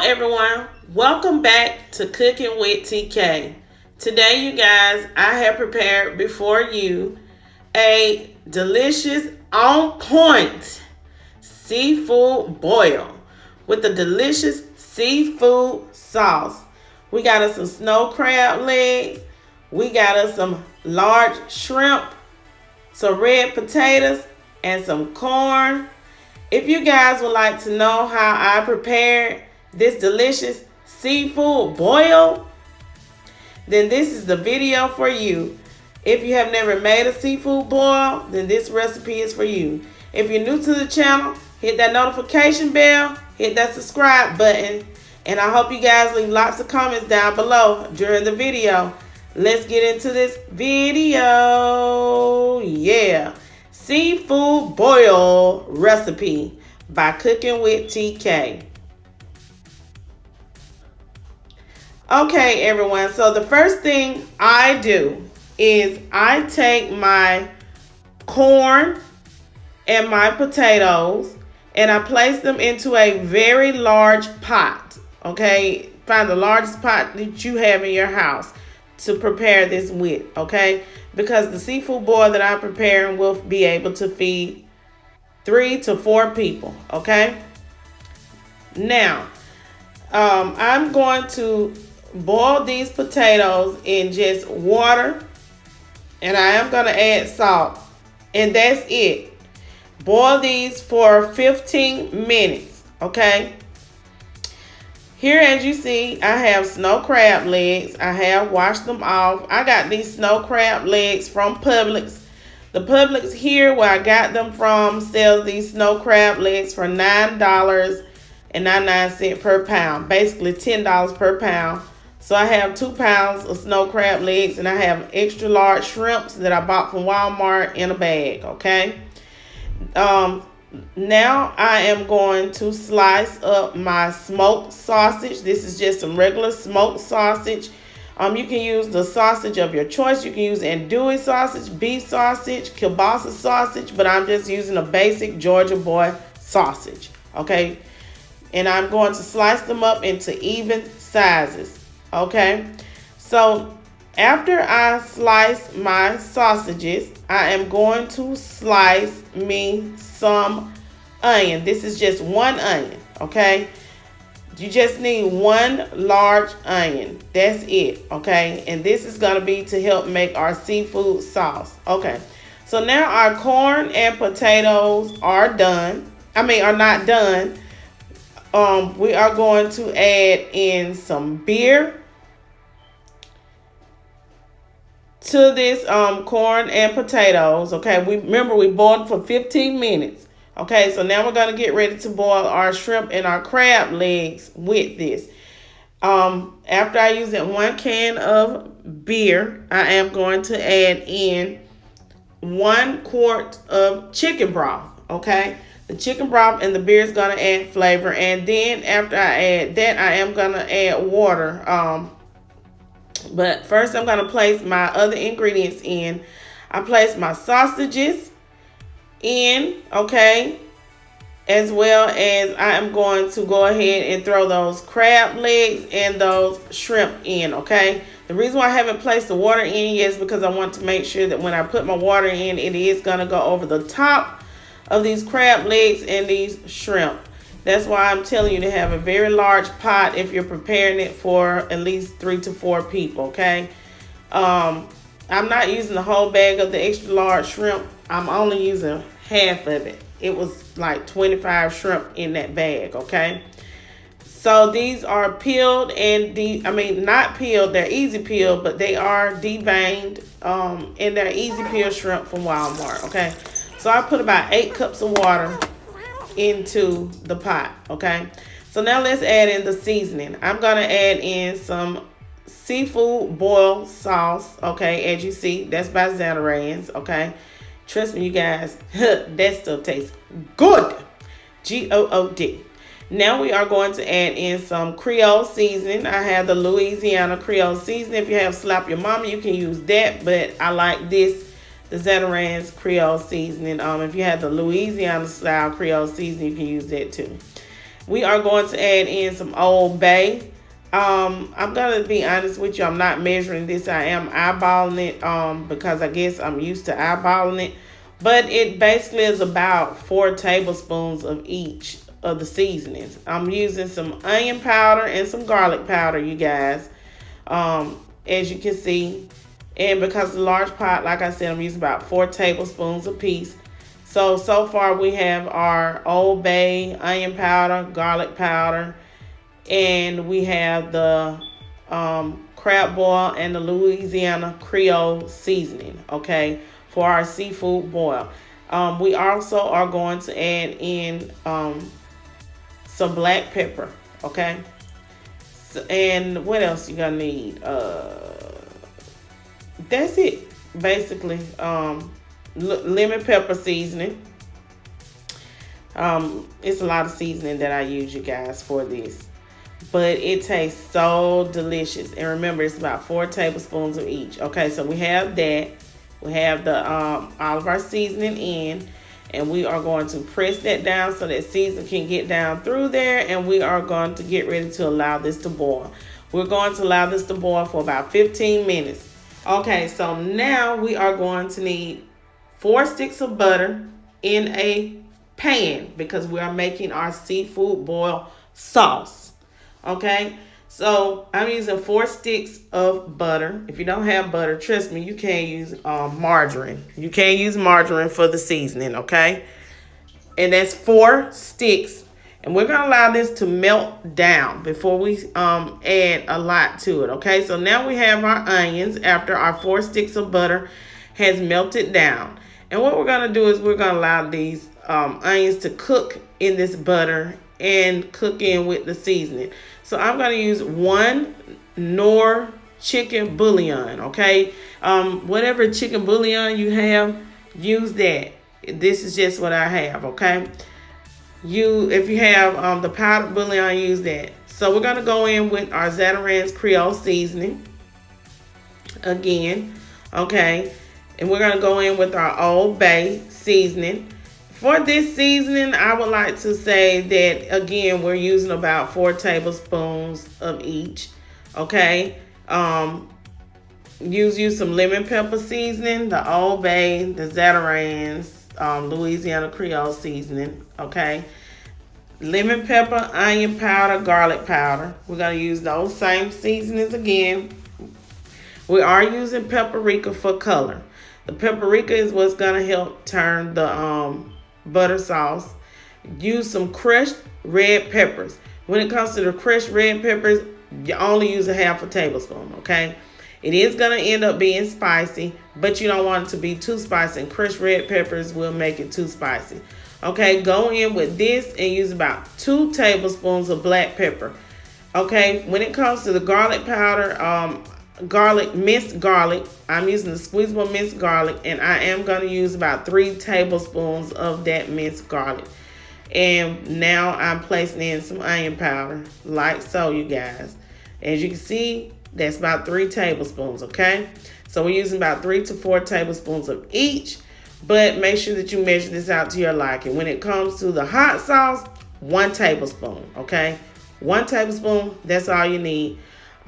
everyone, welcome back to Cooking with TK. Today you guys, I have prepared before you a delicious on point seafood boil with a delicious seafood sauce. We got us some snow crab legs, we got us some large shrimp, some red potatoes, and some corn. If you guys would like to know how I prepared this delicious seafood boil, then this is the video for you. If you have never made a seafood boil, then this recipe is for you. If you're new to the channel, hit that notification bell, hit that subscribe button, and I hope you guys leave lots of comments down below during the video. Let's get into this video. Yeah. Seafood boil recipe by Cooking with TK. Okay, everyone. So the first thing I do is I take my corn and my potatoes and I place them into a very large pot. Okay, find the largest pot that you have in your house to prepare this with. Okay, because the seafood boil that I'm preparing will be able to feed 3 to 4 people. Okay, now I'm going to boil these potatoes in just water, and I am going to add salt, and that's it. Boil these for 15 minutes. Okay, here, as you see, I have snow crab legs. I have washed them off. I got these snow crab legs from Publix. The Publix here where I got them from sells these snow crab legs for $9.99 per pound. Basically $10 per pound. So I have 2 pounds of snow crab legs, and I have extra large shrimps that I bought from Walmart in a bag. Okay. Now I am going to slice up my smoked sausage. This is just some regular smoked sausage. You can use the sausage of your choice. You can use andouille sausage, beef sausage, kielbasa sausage, but I'm just using a basic Georgia boy sausage. Okay, and I'm going to slice them up into even sizes. Okay, so after I slice my sausages, I am going to slice me some onion. This is just 1 onion, okay? You just need 1 large onion. That's it, okay? And this is going to be to help make our seafood sauce. Okay, so now our corn and potatoes are done. Are not done. We are going to add in some beer to this corn and potatoes. Okay, remember we boiled for 15 minutes. Okay, so now we're going to get ready to boil our shrimp and our crab legs with this. After I use that 1 can of beer, I am going to add in 1 quart of chicken broth. Okay, the chicken broth and the beer is going to add flavor, and then after I add that, I am going to add water. But first I'm going to place my other ingredients in. I place my sausages in, okay, as well as I am going to go ahead and throw those crab legs and those shrimp in, okay. The reason why I haven't placed the water in yet is because I want to make sure that when I put my water in, it is going to go over the top of these crab legs and these shrimp. That's why I'm telling you to have a very large pot if you're preparing it for at least 3 to 4 people, okay? I'm not using the whole bag of the extra large shrimp. I'm only using half of it. It was like 25 shrimp in that bag, okay? So these are peeled and not peeled, they're easy peeled, but they are deveined, and they're easy peeled shrimp from Walmart, okay? So I put about 8 cups of water into the pot. Okay, so now let's add in the seasoning. I'm gonna add in some seafood boil sauce. Okay, as you see, that's by Zatarain's. Okay, trust me, you guys, that stuff tastes good. Good. Now we are going to add in some Creole seasoning. I have the Louisiana Creole seasoning. If you have Slap Your Mama, you can use that, but I like this, the Zatarain's Creole seasoning. If you have the Louisiana style Creole seasoning, you can use that too. We are going to add in some Old Bay. I'm gonna be honest with you. I'm not measuring this. I am eyeballing it because I guess I'm used to eyeballing it. But it basically is about 4 tablespoons of each of the seasonings. I'm using some onion powder and some garlic powder, you guys. As you can see. And because the large pot, like I said, I'm using about 4 tablespoons apiece. So far we have our Old Bay, onion powder, garlic powder, and we have the crab boil and the Louisiana Creole seasoning, okay, for our seafood boil. We also are going to add in some black pepper, okay? So, and what else you gonna need? That's it, basically. Lemon pepper seasoning. It's a lot of seasoning that I use, you guys, for this. But it tastes so delicious. And remember, it's about 4 tablespoons of each. Okay, so we have that. We have the all of our seasoning in. And we are going to press that down so that seasoning can get down through there. And we are going to get ready to allow this to boil. We're going to allow this to boil for about 15 minutes. Okay, so now we are going to need 4 sticks of butter in a pan because we are making our seafood boil sauce. Okay, so I'm using 4 sticks of butter. If you don't have butter, trust me, you can't use margarine. You can't use margarine for the seasoning, okay? And that's 4 sticks. And we're going to allow this to melt down before we add a lot to it, okay? So now we have our onions after our 4 sticks of butter has melted down. And what we're going to do is we're going to allow these onions to cook in this butter and cook in with the seasoning. So I'm going to use 1 Knorr chicken bouillon, okay? Whatever chicken bouillon you have, use that. This is just what I have, okay? If you have the powdered bouillon, use that. So we're going to go in with our Zatarain's Creole seasoning again, okay? And we're going to go in with our Old Bay seasoning. For this seasoning, I would like to say that, again, we're using about 4 tablespoons of each, okay? Use some lemon pepper seasoning, the Old Bay, the Zatarain's, Louisiana Creole seasoning, okay? Lemon pepper, onion powder, garlic powder. We're going to use those same seasonings again. We are using paprika for color. The paprika is what's going to help turn the butter sauce. Use some crushed red peppers. When it comes to the crushed red peppers, you only use a half a tablespoon, okay? It is going to end up being spicy, but you don't want it to be too spicy, and crushed red peppers will make it too spicy. Okay, go in with this and use about 2 tablespoons of black pepper. Okay, when it comes to the garlic powder, minced garlic, I'm using the squeezable minced garlic, and I am going to use about 3 tablespoons of that minced garlic. And now I'm placing in some onion powder, like so, you guys. As you can see, that's about 3 tablespoons, okay? So we're using about 3 to 4 tablespoons of each, but make sure that you measure this out to your liking. When it comes to the hot sauce, 1 tablespoon, okay? 1 tablespoon, that's all you need.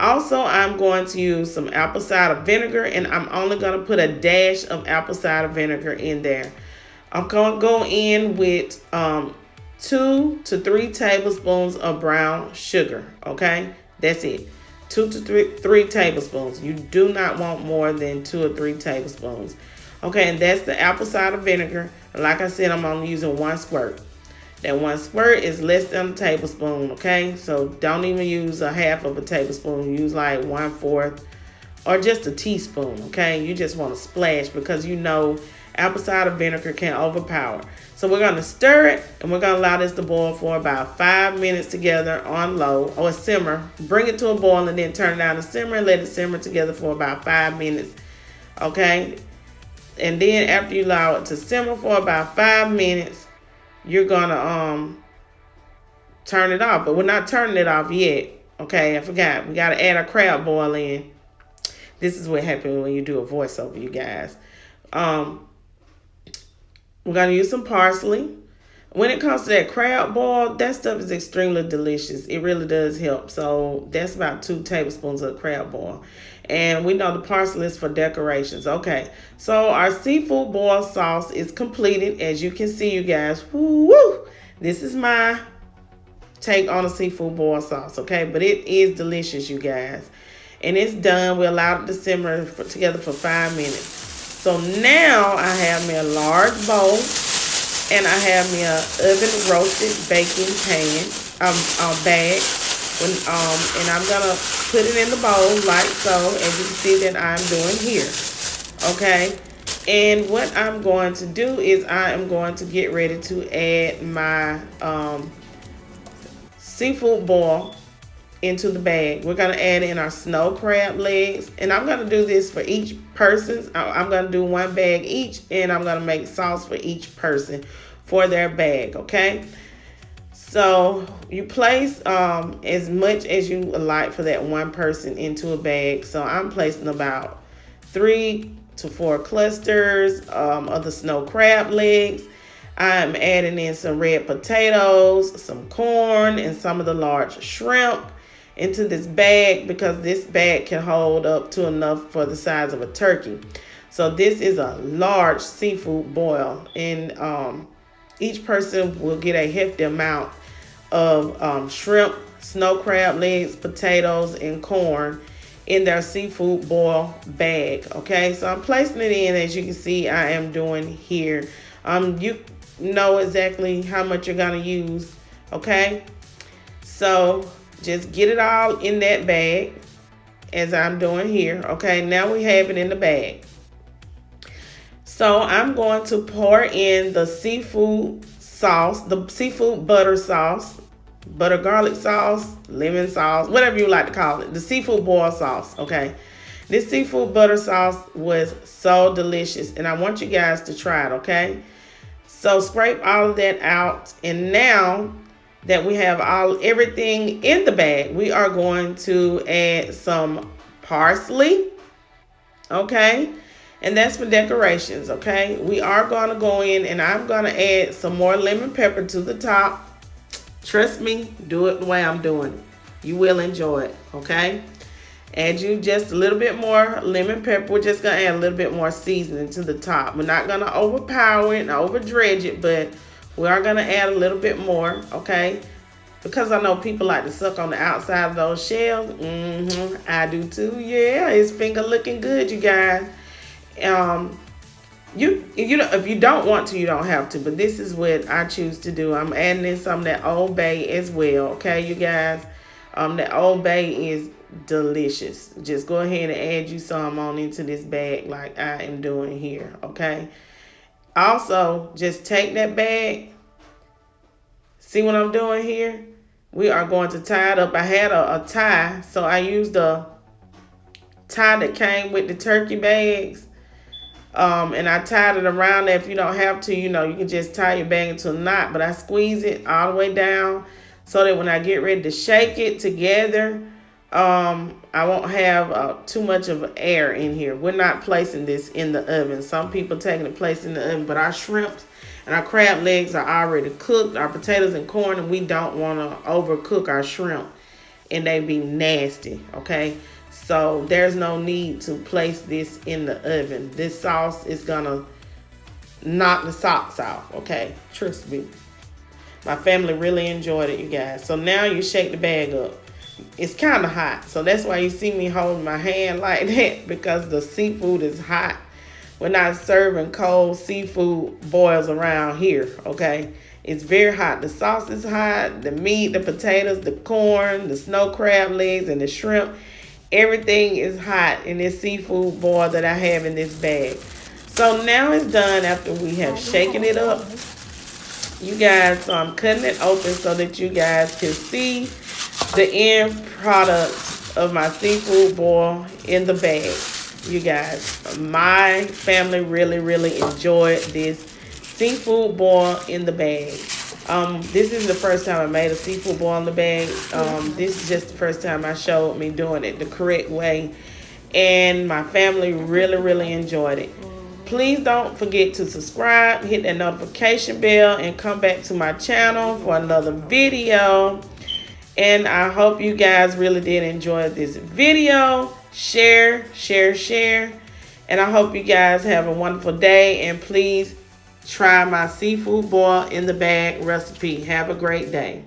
Also, I'm going to use some apple cider vinegar, and I'm only going to put a dash of apple cider vinegar in there. I'm going to go in with 2 to 3 tablespoons of brown sugar, okay? That's it. 2 to 3 tablespoons. You do not want more than 2 or 3 tablespoons. Okay, and that's the apple cider vinegar. Like I said, I'm only using 1 squirt. That 1 squirt is less than a tablespoon, okay? So don't even use a half of a tablespoon. Use like 1/4 or just a teaspoon, okay? You just want to splash because you know apple cider vinegar can overpower. So we're going to stir it, and we're going to allow this to boil for about 5 minutes together on low or simmer. Bring it to a boil and then turn it down to simmer and let it simmer together for about 5 minutes, okay? And then after you allow it to simmer for about 5 minutes, you're going to turn it off. But we're not turning it off yet, okay? I forgot. We got to add our crab boil in. This is what happens when you do a voiceover, you guys. We're going to use some parsley. When it comes to that crab boil, that stuff is extremely delicious. It really does help. So that's about 2 tablespoons of crab boil. And we know the parsley is for decorations. Okay, so our seafood boil sauce is completed. As you can see, you guys, woo, this is my take on a seafood boil sauce, okay? But it is delicious, you guys. And it's done. We allowed it to simmer together for 5 minutes. So now I have me a large bowl. And I have me a oven roasted baking pan, bag. And I'm gonna put it in the bowl like so, as you can see that I'm doing here. Okay. And what I'm going to do is I am going to get ready to add my seafood boil into the bag. We're gonna add in our snow crab legs, and I'm gonna do this for each person. I'm gonna do 1 bag each, and I'm gonna make sauce for each person for their bag. Okay, so you place as much as you like for that 1 person into a bag. So I'm placing about 3 to 4 clusters of the snow crab legs. I'm adding in some red potatoes, some corn, and some of the large shrimp into this bag, because this bag can hold up to enough for the size of a turkey. So this is a large seafood boil, and each person will get a hefty amount of shrimp, snow crab legs, potatoes, and corn in their seafood boil bag. Okay, so I'm placing it in, as you can see I am doing here. You know exactly how much you're gonna use. Okay, so just get it all in that bag as I'm doing here. Okay, now we have it in the bag. So I'm going to pour in the seafood sauce, the seafood butter sauce, butter garlic sauce, lemon sauce, whatever you like to call it, the seafood boil sauce. Okay, this seafood butter sauce was so delicious, and I want you guys to try it. Okay, so scrape all of that out, and now that we have everything in the bag, we are going to add some parsley. Okay, and that's for decorations. Okay, we are going to go in, and I'm going to add some more lemon pepper to the top. Trust me, do it the way I'm doing it. You will enjoy it. Okay, add you just a little bit more lemon pepper. We're just going to add a little bit more seasoning to the top. We're not going to overpower it and over dredge it, but we are going to add a little bit more. Okay, because I know people like to suck on the outside of those shells. I do too. Yeah, his finger looking good, you guys. You know, if you don't want to, you don't have to, but this is what I choose to do. I'm adding in some of that Old Bay as well. Okay, you guys, that Old Bay is delicious. Just go ahead and add you some on into this bag like I am doing here. Okay, also just take that bag. See what I'm doing here? We are going to tie it up. I had a tie, so I used the tie that came with the turkey bags. And I tied it around there. If you don't have to, you know, you can just tie your bag into a knot. But I squeeze it all the way down so that when I get ready to shake it together, I won't have too much of air in here. We're not placing this in the oven. Some people taking it place in the oven, but our shrimps and our crab legs are already cooked. Our potatoes and corn, and we don't want to overcook our shrimp, and they be nasty. Okay. So there's no need to place this in the oven. This sauce is gonna knock the socks off, okay? Trust me. My family really enjoyed it, you guys. So now you shake the bag up. It's kind of hot, so that's why you see me holding my hand like that, because the seafood is hot. We're not serving cold seafood boils around here, okay? It's very hot. The sauce is hot, the meat, the potatoes, the corn, the snow crab legs, and the shrimp. Everything is hot in this seafood boil that I have in this bag. So now it's done after we have shaken it up. You guys, so I'm cutting it open so that you guys can see the end product of my seafood boil in the bag. You guys, my family really enjoyed this seafood boil in the bag. This is the first time I made a seafood boil in the bag. This is just the first time I showed me doing it the correct way. And my family really enjoyed it. please don't forget to subscribe, hit that notification bell, and come back to my channel for another video. And I hope you guys really did enjoy this video. Share. And I hope you guys have a wonderful day. And please try my seafood boil in the bag recipe. Have a great day.